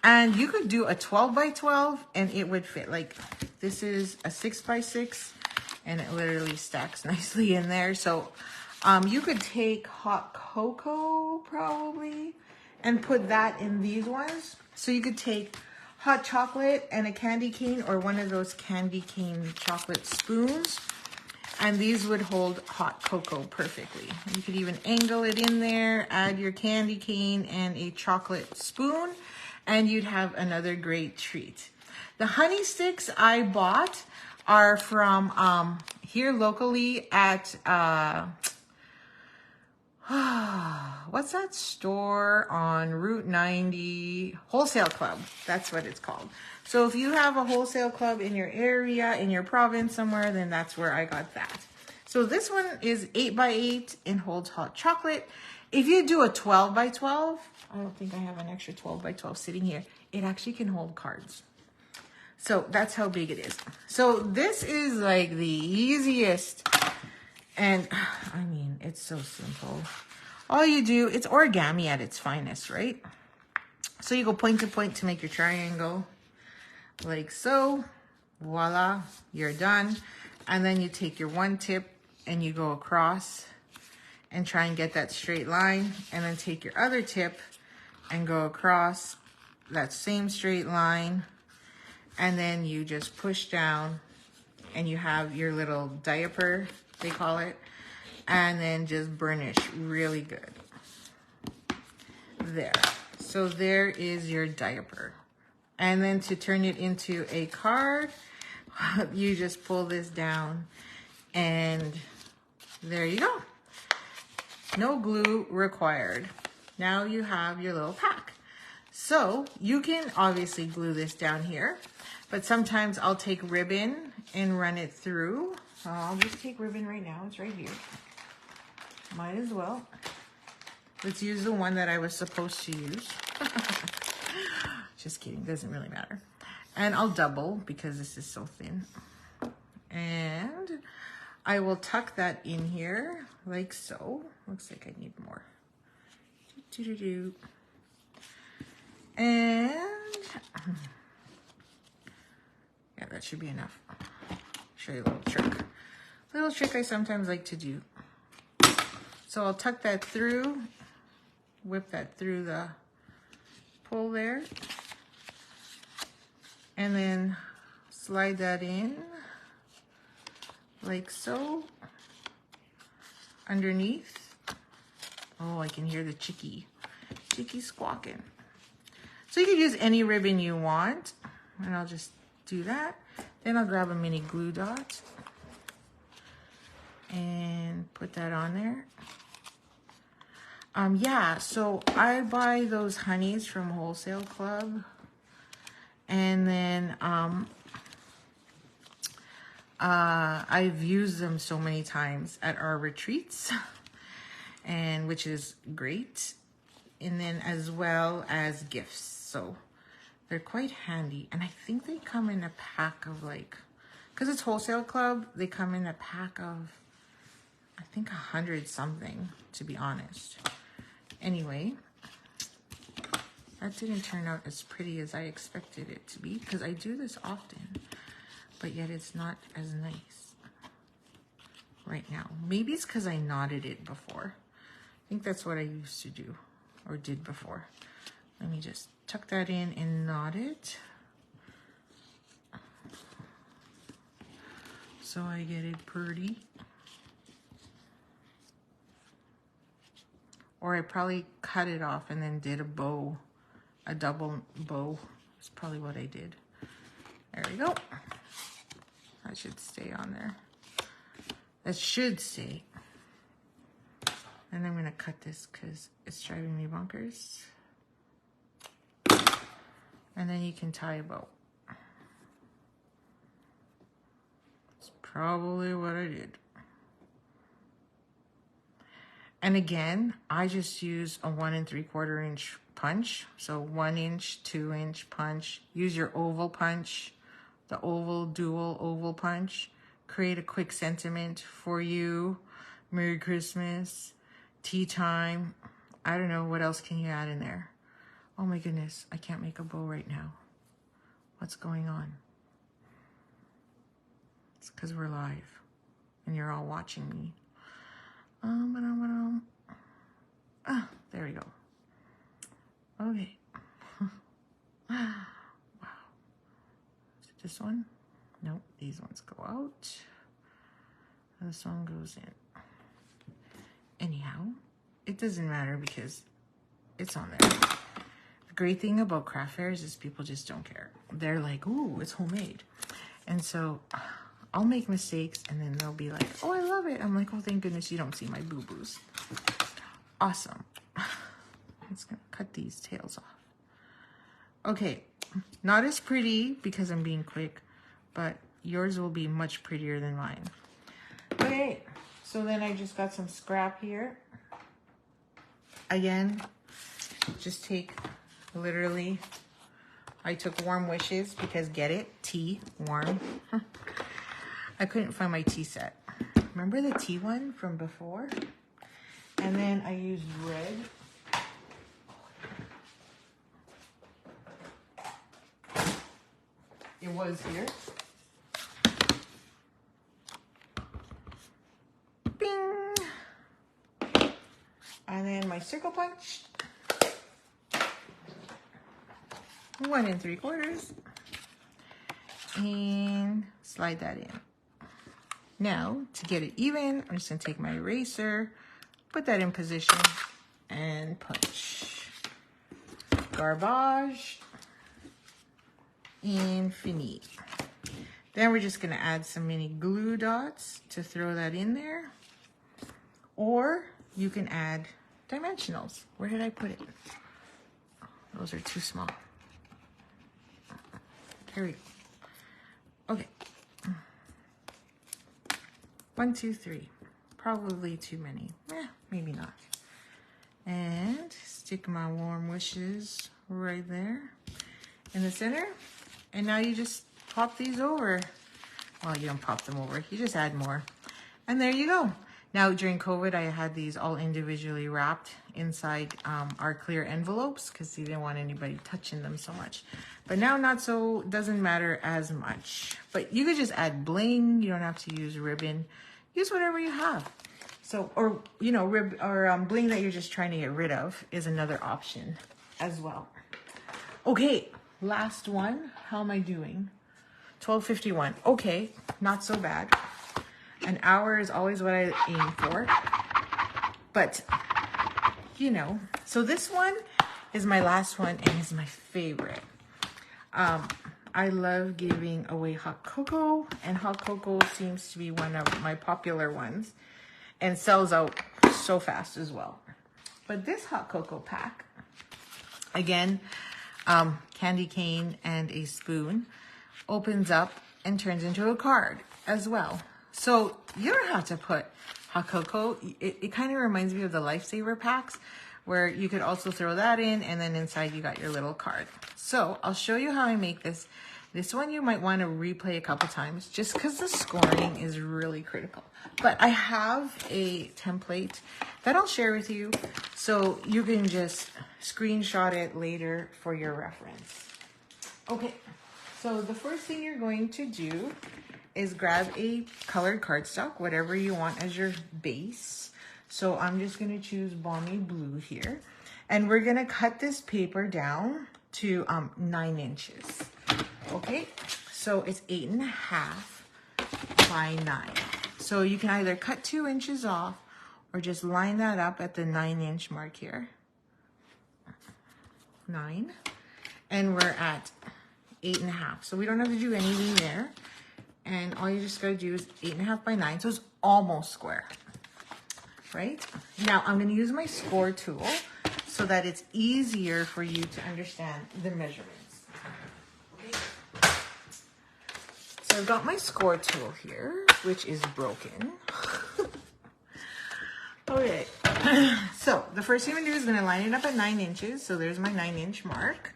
And you could do a 12x12 and it would fit. Like this is a 6x6 and it literally stacks nicely in there. So you could take hot cocoa probably and put that in these ones. So you could take hot chocolate and a candy cane or one of those candy cane chocolate spoons. And these would hold hot cocoa perfectly. You could even angle it in there, add your candy cane and a chocolate spoon, and you'd have another great treat. The honey sticks I bought are from here locally at, what's that store on Route 90? Wholesale Club, that's what it's called. So if you have a wholesale club in your area, in your province somewhere, then that's where I got that. So this one is 8x8 and holds hot chocolate. If you do a 12x12, I don't think I have an extra 12x12 sitting here. It actually can hold cards. So that's how big it is. So this is like the easiest. And I mean, it's so simple. All you do, it's origami at its finest, right? So you go point to point to make your triangle. Like so. Voila, you're done. And then you take your one tip and you go across and try and get that straight line. And then take your other tip and go across that same straight line. And then you just push down and you have your little diaper, they call it. And then just burnish really good. There. So there is your diaper. And then to turn it into a card, you just pull this down and there you go. No glue required. Now you have your little pack. So you can obviously glue this down here, but sometimes I'll take ribbon and run it through. I'll just take ribbon right now, it's right here. Might as well. Let's use the one that I was supposed to use. Just kidding, doesn't really matter. And I'll double because this is so thin. And I will tuck that in here like so. Looks like I need more. And yeah, that should be enough. Show you a little trick. Little trick I sometimes like to do. So I'll tuck that through, whip that through the pull there, and then slide that in like so. underneath. Oh, I can hear the chickie squawking. So you could use any ribbon you want, and I'll just do that. Then I'll grab a mini glue dot and put that on there. Yeah, so I buy those honeys from Wholesale Club, and then I've used them so many times at our retreats, and which is great. And then as well as gifts, so they're quite handy. And I think they come in a pack of like, because it's Wholesale Club, they come in a pack of, I think 100 something, to be honest. Anyway, that didn't turn out as pretty as I expected it to be, because I do this often, but yet it's not as nice right now. Maybe it's because I knotted it before. I think that's what I used to do, or did before. Let me just tuck that in and knot it, so I get it pretty. Or I probably cut it off and then did a bow, a double bow. That's probably what I did. There we go. That should stay on there. That should stay. And I'm gonna cut this because it's driving me bonkers. And then you can tie a bow. That's probably what I did. And again, I just use a 1 3/4 inch punch. So 1 inch, 2 inch punch. Use your oval punch, the oval, dual oval punch. Create a quick sentiment for you. Merry Christmas, tea time. I don't know, what else can you add in there? Oh my goodness, I can't make a bow right now. What's going on? It's because we're live and you're all watching me. Ah, there we go. Okay. Wow. Is it this one? Nope, these ones go out. This one goes in. Anyhow, it doesn't matter because it's on there. The great thing about craft fairs is people just don't care. They're like, ooh, it's homemade. And so I'll make mistakes and then they'll be like, oh, I love it. I'm like, oh, thank goodness you don't see my boo-boos. Awesome. I'm just gonna cut these tails off. Okay, not as pretty because I'm being quick, but yours will be much prettier than mine. Okay, so then I just got some scrap here. Again, just take literally, I took Warm Wishes because get it, tea, warm. I couldn't find my tea set. Remember the tea one from before? And then I used red. It was here. Bing! And then my circle punch. 1 3/4. And slide that in. Now, to get it even, I'm just gonna take my eraser, put that in position, and punch. Garbage. And fini. Then we're just gonna add some mini glue dots to throw that in there. Or you can add dimensionals. Where did I put it? Those are too small. Here we go. Okay. 1 2 3. Probably too many. Maybe not. And stick my Warm Wishes right there in the center. And now you just pop these over. Well, you don't pop them over. You just add more. And there you go. Now, during COVID, I had these all individually wrapped inside our clear envelopes because we didn't want anybody touching them so much. But now, not so, doesn't matter as much. But you could just add bling. You don't have to use ribbon. Use whatever you have. So, or, you know, bling that you're just trying to get rid of is another option as well. Okay, last one. How am I doing? 12:51. Okay, not so bad. An hour is always what I aim for. But, you know, so this one is my last one and is my favorite. I love giving away hot cocoa, and hot cocoa seems to be one of my popular ones and sells out so fast as well. But this hot cocoa pack, again, candy cane and a spoon, opens up and turns into a card as well. So you don't have to put hot cocoa. It kind of reminds me of the Lifesaver packs, where you could also throw that in, and then inside you got your little card. So I'll show you how I make this. This one you might want to replay a couple times just because the scoring is really critical. But I have a template that I'll share with you, so you can just screenshot it later for your reference. Okay, so the first thing you're going to do is grab a colored cardstock, whatever you want as your base. So I'm just gonna choose Balmy Blue here. And we're gonna cut this paper down to 9 inches. Okay, so it's 8.5 by 9. So you can either cut 2 inches off or just line that up at the 9-inch mark here. 9. And we're at 8.5. So we don't have to do anything there. And all you just gotta do is 8.5 by 9. So it's almost square, right? Now I'm gonna use my score tool so that it's easier for you to understand the measurements. Okay. So I've got my score tool here, which is broken. Okay, so the first thing I'm gonna do is gonna line it up at 9 inches. So there's my 9-inch mark.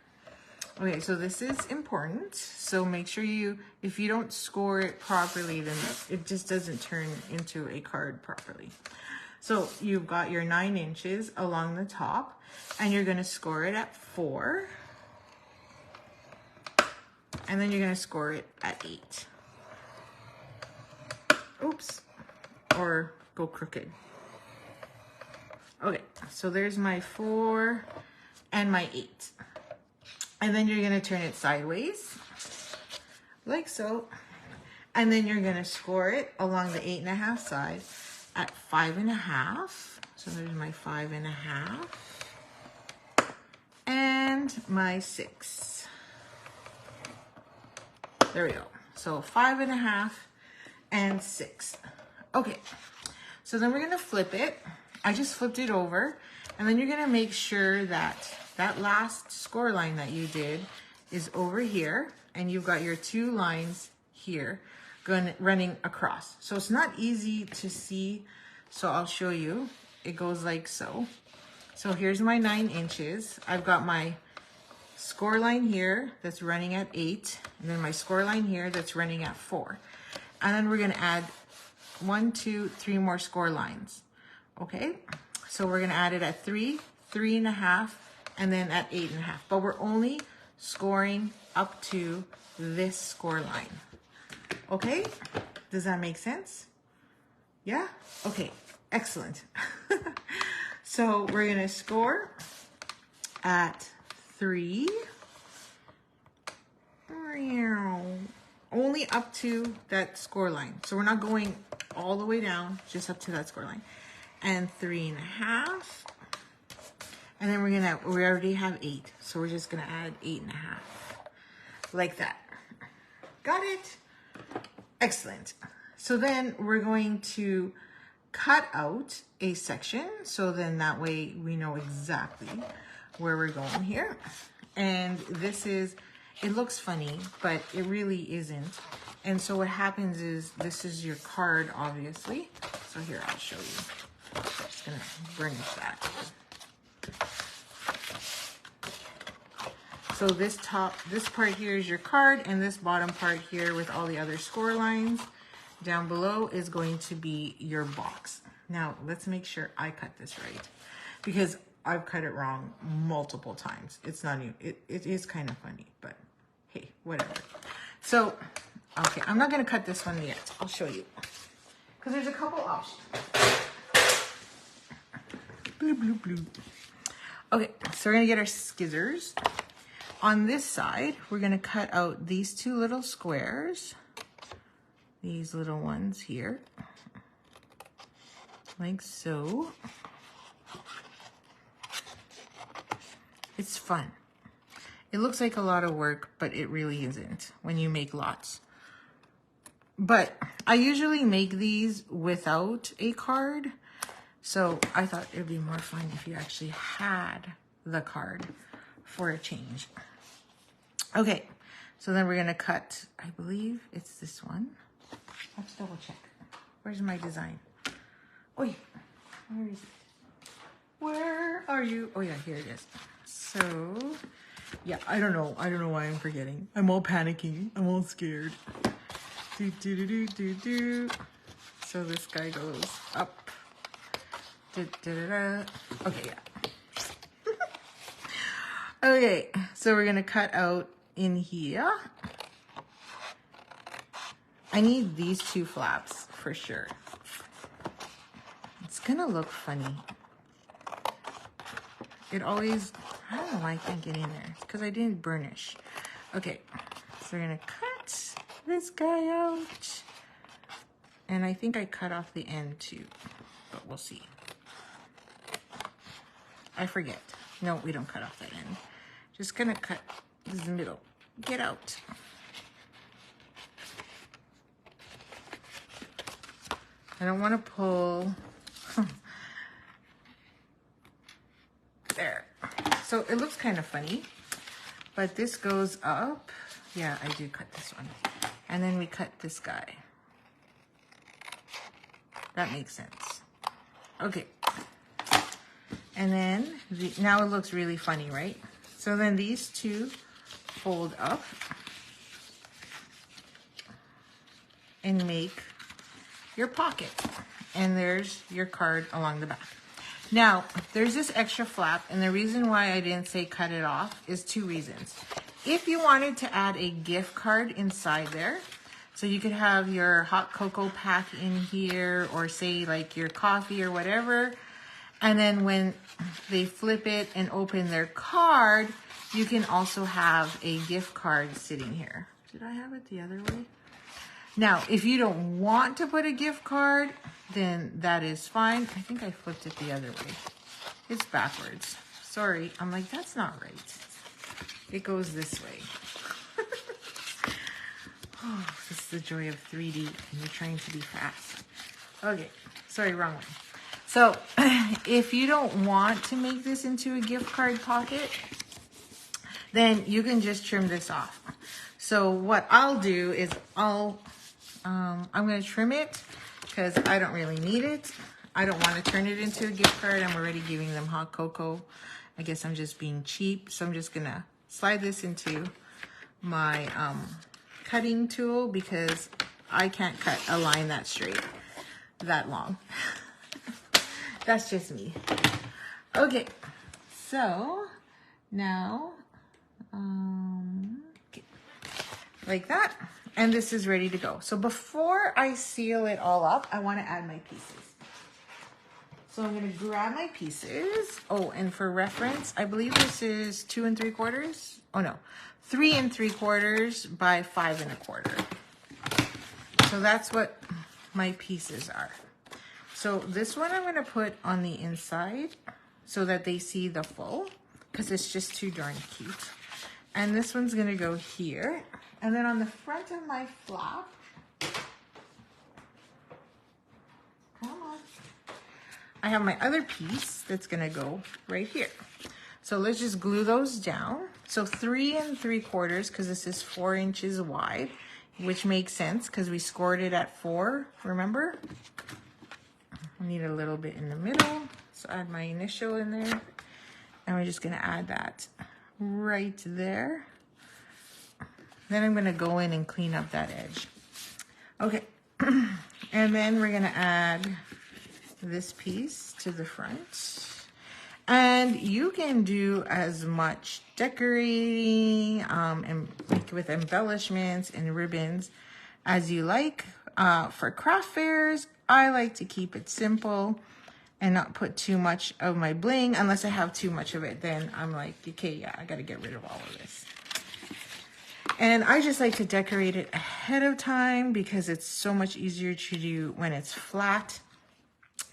Okay, so this is important. So make sure if you don't score it properly, then it just doesn't turn into a card properly. So you've got your 9 inches along the top, and you're gonna score it at 4. And then you're gonna score it at 8. Oops, or go crooked. Okay, so there's my 4 and my 8. And then you're gonna turn it sideways, like so. And then you're gonna score it along the 8.5 side at 5.5. So there's my 5.5 and my 6. There we go. So 5.5 and 6. Okay, so then we're gonna flip it. I just flipped it over, and then you're gonna make sure that that last score line that you did is over here, and you've got your 2 lines here running across. So it's not easy to see, so I'll show you. It goes like so. So here's my 9 inches. I've got my score line here that's running at 8, and then my score line here that's running at 4. And then we're gonna add 1, 2, 3 more score lines. Okay, so we're gonna add it at 3, 3.5, and then at 8.5. But we're only scoring up to this score line. Okay, does that make sense? Yeah? Okay, excellent. So we're gonna score at 3. Only up to that score line. So we're not going all the way down, just up to that score line. And 3.5. And then we already have 8. So we're just gonna add 8.5. Like that. Got it? Excellent. So then we're going to cut out a section. So then that way we know exactly where we're going here. And this is, it looks funny, but it really isn't. And so what happens is, this is your card, obviously. So here, I'll show you. I'm just gonna burnish that. So this part here is your card, and this bottom part here with all the other score lines down below is going to be your box. Now, let's make sure I cut this right, because I've cut it wrong multiple times. It's not even, it is kind of funny, but hey, whatever. So, okay, I'm not gonna cut this one yet. I'll show you, because there's a couple options. Blue, blue, blue. Okay, so we're gonna get our scissors. On this side, we're gonna cut out these 2 little squares. These little ones here. Like so. It's fun. It looks like a lot of work, but it really isn't when you make lots. But I usually make these without a card. So I thought it'd be more fun if you actually had the card for a change. Okay, so then we're gonna cut, I believe it's this one. Let's double check. Where's my design? Oh, yeah. Where is it? Where are you? Oh yeah, here it is. So, yeah, I don't know why I'm forgetting. I'm all panicking. I'm all scared. So this guy goes up. Okay, yeah. Okay, so we're gonna cut out in here. I need these two flaps for sure. It's gonna look funny. It always, I don't know why I can't get in there. It's because I didn't burnish. Okay, so we're gonna cut this guy out. And I think I cut off the end too, but we'll see. I forget. No, we don't cut off that end. Just gonna cut this middle. Get out. I don't want to pull. There. So it looks kind of funny, but this goes up. Yeah, I do cut this one. And then we cut this guy. That makes sense. Okay. And then, now it looks really funny, right? So then these two fold up and make your pocket. And there's your card along the back. Now, there's this extra flap, and the reason why I didn't say cut it off is two reasons. If you wanted to add a gift card inside there, so you could have your hot cocoa pack in here, or say like your coffee or whatever, and then when they flip it and open their card, you can also have a gift card sitting here. Did I have it the other way? Now, if you don't want to put a gift card, then that is fine. I think I flipped it the other way. It's backwards. Sorry. I'm like, that's not right. It goes this way. Oh, this is the joy of 3D and you're trying to be fast. Okay. Sorry, wrong one. So, if you don't want to make this into a gift card pocket, then you can just trim this off. So what I'll do is I'm going to trim it because I don't really need it. I don't want to turn it into a gift card. I'm already giving them hot cocoa. I guess I'm just being cheap. So I'm just going to slide this into my cutting tool because I can't cut a line that straight, that long. That's just me. Okay, so now, okay, like that. And this is ready to go. So before I seal it all up, I want to add my pieces. So I'm going to grab my pieces. Oh, and for reference, I believe this is 2 3/4. Oh no, 3 3/4 by 5 1/4. So that's what my pieces are. So this one I'm going to put on the inside so that they see the full, because it's just too darn cute. And this one's going to go here. And then on the front of my flap, come on, I have my other piece that's going to go right here. So let's just glue those down. So 3 3/4, because this is 4 inches wide, which makes sense because we scored it at 4, remember? I need a little bit in the middle, so add my initial in there, and we're just going to add that right there. Then I'm going to go in and clean up that edge. Okay, and then we're going to add this piece to the front. And you can do as much decorating and with embellishments and ribbons as you like. For craft fairs, I like to keep it simple and not put too much of my bling. Unless I have too much of it, then I'm like, okay, yeah, I gotta get rid of all of this. And I just like to decorate it ahead of time because it's so much easier to do when it's flat.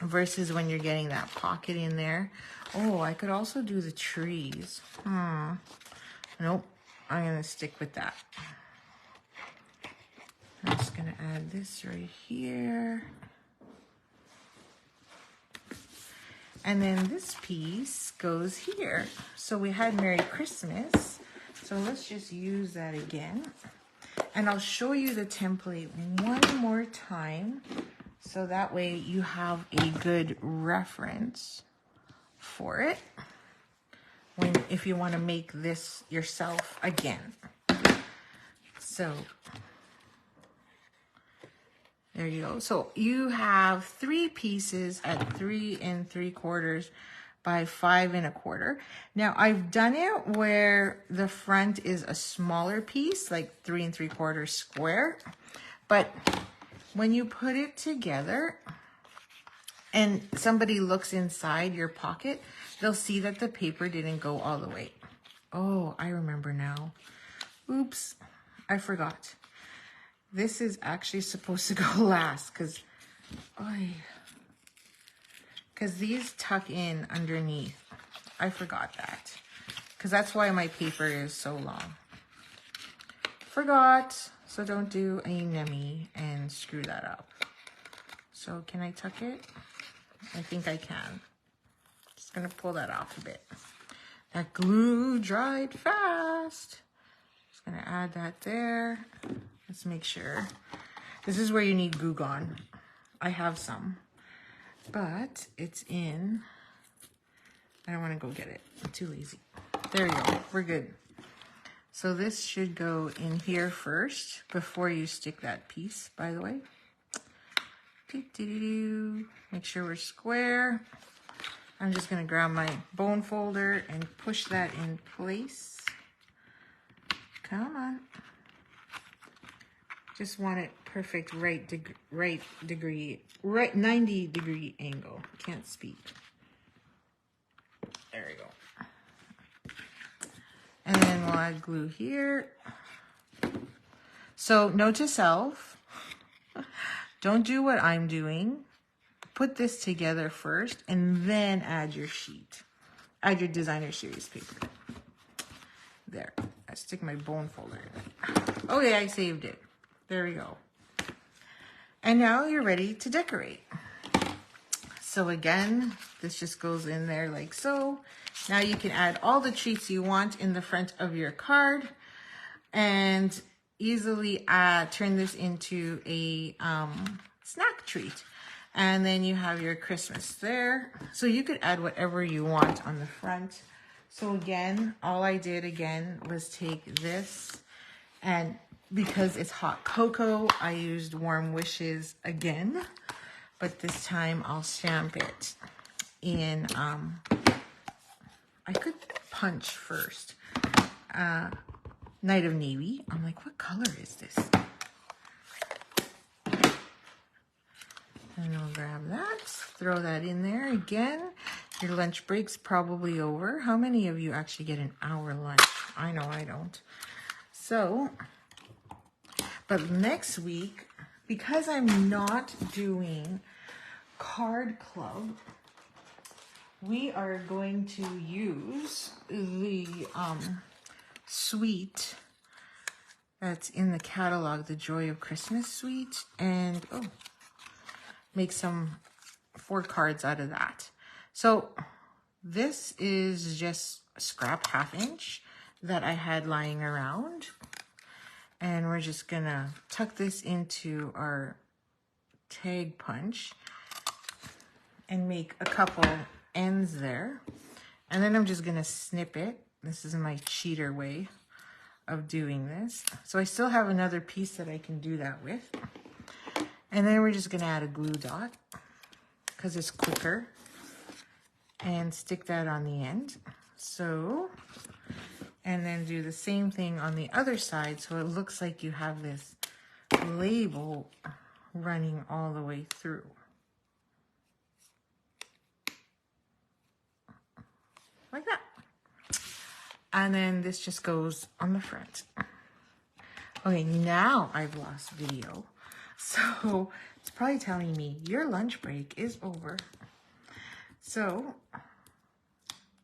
versus when you're getting that pocket in there. Oh, I could also do the trees. Nope, I'm gonna stick with that. I'm just gonna add this right here. And then this piece goes here. So we had Merry Christmas. So let's just use that again. And I'll show you the template one more time. So that way you have a good reference for it if you want to make this yourself again. So there you go. So you have 3 pieces at 3 3/4 by 5 1/4. Now I've done it where the front is a smaller piece, like 3 3/4 square. But when you put it together and somebody looks inside your pocket, they'll see that the paper didn't go all the way. Oh, I remember now. Oops, I forgot. This is actually supposed to go last because these tuck in underneath. I forgot that because that's why my paper is so long. Forgot. So don't do a nummy and screw that up. So can I tuck it? I think I can. Just gonna pull that off a bit. That glue dried fast. Just gonna add that there. Let's make sure. This is where you need Goo Gone. I have some, but it's in. I don't want to go get it. I'm too lazy. There you go. We're good. So this should go in here first before you stick that piece, by the way. Make sure we're square. I'm just going to grab my bone folder and push that in place. Come on. Just want it perfect, right 90-degree angle. Can't speak. There we go. And then we'll add glue here. So note to self, don't do what I'm doing. Put this together first and then add your sheet. Add your designer series paper. There. I stick my bone folder in it. Oh yeah, I saved it. There we go. And now you're ready to decorate. So again, this just goes in there like so. Now you can add all the treats you want in the front of your card and easily turn this into a snack treat. And then you have your Christmas there. So you could add whatever you want on the front. So again, all I did again was take this, and because it's hot cocoa, I used Warm Wishes again, but this time I'll stamp it in, I could punch first, Night of Navy. I'm like, what color is this? And I'll grab that, throw that in there again. Your lunch break's probably over. How many of you actually get an hour lunch? I know I don't. So, but next week, because I'm not doing card club, we are going to use the suite that's in the catalog, the Joy of Christmas suite, and make some 4 cards out of that. So this is just scrap 1/2 inch that I had lying around. And we're just gonna tuck this into our tag punch and make a couple ends there. And then I'm just gonna snip it. This is my cheater way of doing this. So I still have another piece that I can do that with. And then we're just gonna add a glue dot because it's quicker, and stick that on the end. So, and then do the same thing on the other side so it looks like you have this label running all the way through. Like that. And then this just goes on the front. Okay, now I've lost video. So it's probably telling me your lunch break is over. So,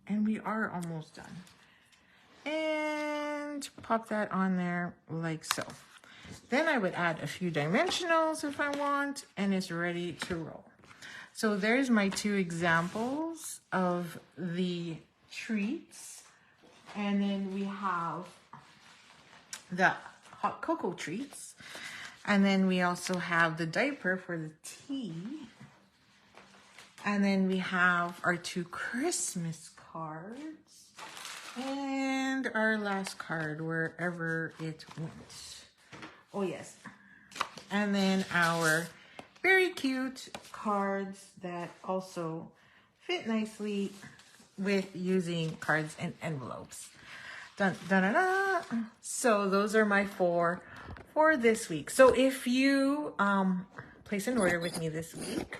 and we are almost done. And pop that on there like so. Then I would add a few dimensionals if I want, and it's ready to roll. So there's my 2 examples of the treats. And then we have the hot cocoa treats. And then we also have the diaper for the tea. And then we have our 2 Christmas cards. And our last card, wherever it went. Oh, yes. And then our Beary Cute cards that also fit nicely with using cards and envelopes. Dun, dun, dun, dun. So those are my 4 for this week. So if you place an order with me this week,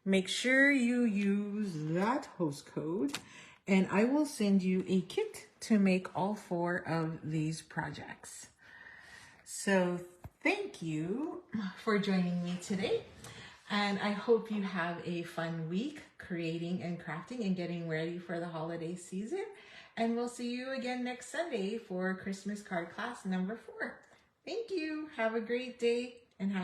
make sure you use that host code, and I will send you a kit to make all 4 of these projects. So thank you for joining me today, and I hope you have a fun week creating and crafting and getting ready for the holiday season. And we'll see you again next Sunday for Christmas card class number 4. Thank you. Have a great day and have